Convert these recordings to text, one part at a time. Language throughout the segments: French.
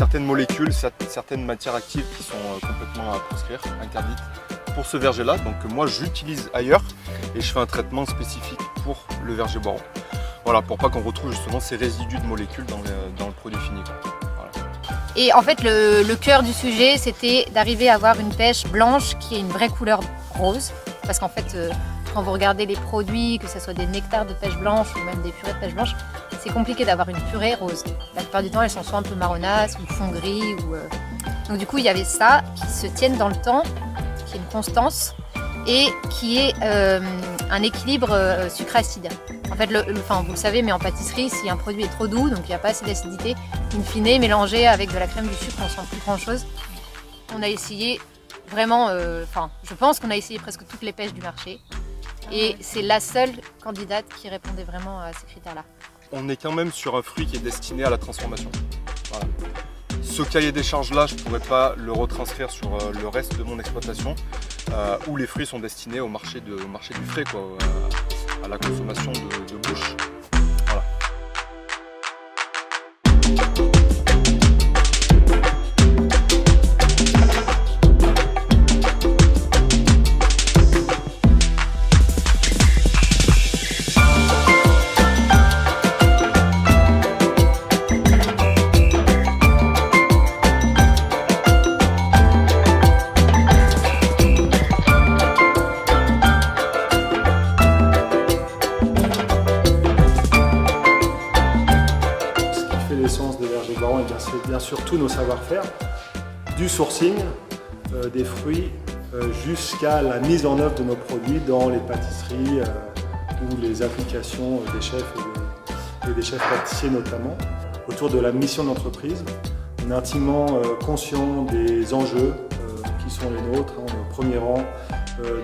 certaines molécules, certaines matières actives qui sont complètement à proscrire, interdites pour ce verger-là. Donc moi j'utilise ailleurs et je fais un traitement spécifique pour le verger Boiron. Voilà, pour pas qu'on retrouve justement ces résidus de molécules dans le produit fini. Voilà. Et en fait le cœur du sujet c'était d'arriver à avoir une pêche blanche qui ait une vraie couleur rose. Parce qu'en fait quand vous regardez les produits, que ce soit des nectars de pêche blanche ou même des purées de pêche blanche, c'est compliqué d'avoir une purée rose. La plupart du temps, elles sont soit un peu marronnasses ou fond gris. Donc du coup, il y avait ça qui se tienne dans le temps, qui est une constance et qui est un équilibre sucre-acide. En fait, vous le savez, mais en pâtisserie, si un produit est trop doux, donc il n'y a pas assez d'acidité, in fine, mélangé avec de la crème du sucre, on sent plus grand-chose. On a essayé vraiment, je pense qu'on a essayé presque toutes les pêches du marché. Et c'est la seule candidate qui répondait vraiment à ces critères-là. On est quand même sur un fruit qui est destiné à la transformation. Voilà. Ce cahier des charges-là, je ne pourrais pas le retranscrire sur le reste de mon exploitation, où les fruits sont destinés au marché du frais, quoi, à la consommation de bouche. Voilà. L'essence des vergers Boiron, c'est bien sûr tous nos savoir-faire, du sourcing des fruits jusqu'à la mise en œuvre de nos produits dans les pâtisseries ou les applications des chefs et des chefs pâtissiers notamment. Autour de la mission d'entreprise, on est intimement conscient des enjeux qui sont les nôtres, au premier rang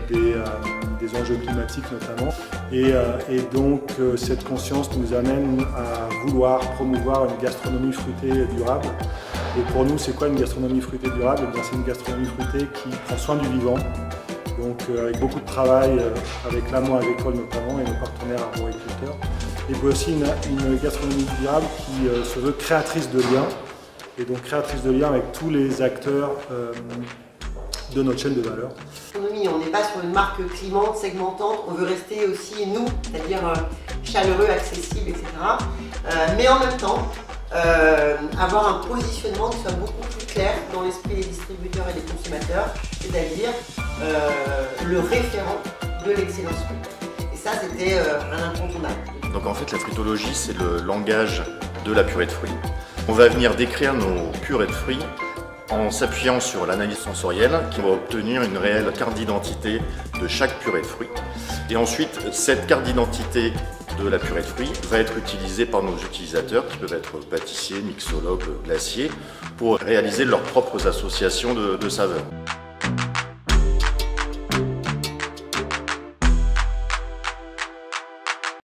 des enjeux climatiques notamment. Et donc cette conscience nous amène à vouloir promouvoir une gastronomie fruitée durable. Et pour nous, c'est quoi une gastronomie fruitée durable? Eh bien, c'est une gastronomie fruitée qui prend soin du vivant, donc avec beaucoup de travail avec l'amont agricole notamment et nos partenaires arboriculteurs. Et puis aussi une gastronomie durable qui se veut créatrice de liens, et donc créatrice de liens avec tous les acteurs de notre chaîne de valeur. On n'est pas sur une marque clivante, segmentante, on veut rester aussi nous, c'est-à-dire chaleureux, accessible, etc. Mais en même temps, avoir un positionnement qui soit beaucoup plus clair dans l'esprit des distributeurs et des consommateurs, c'est-à-dire le référent de l'excellence fruit. Et ça, c'était un incontournable. Donc en fait, la fruitologie, c'est le langage de la purée de fruits. On va venir décrire nos purées de fruits en s'appuyant sur l'analyse sensorielle qui va obtenir une réelle carte d'identité de chaque purée de fruits. Et ensuite, cette carte d'identité de la purée de fruits va être utilisée par nos utilisateurs qui peuvent être pâtissiers, mixologues, glaciers pour réaliser leurs propres associations de saveurs.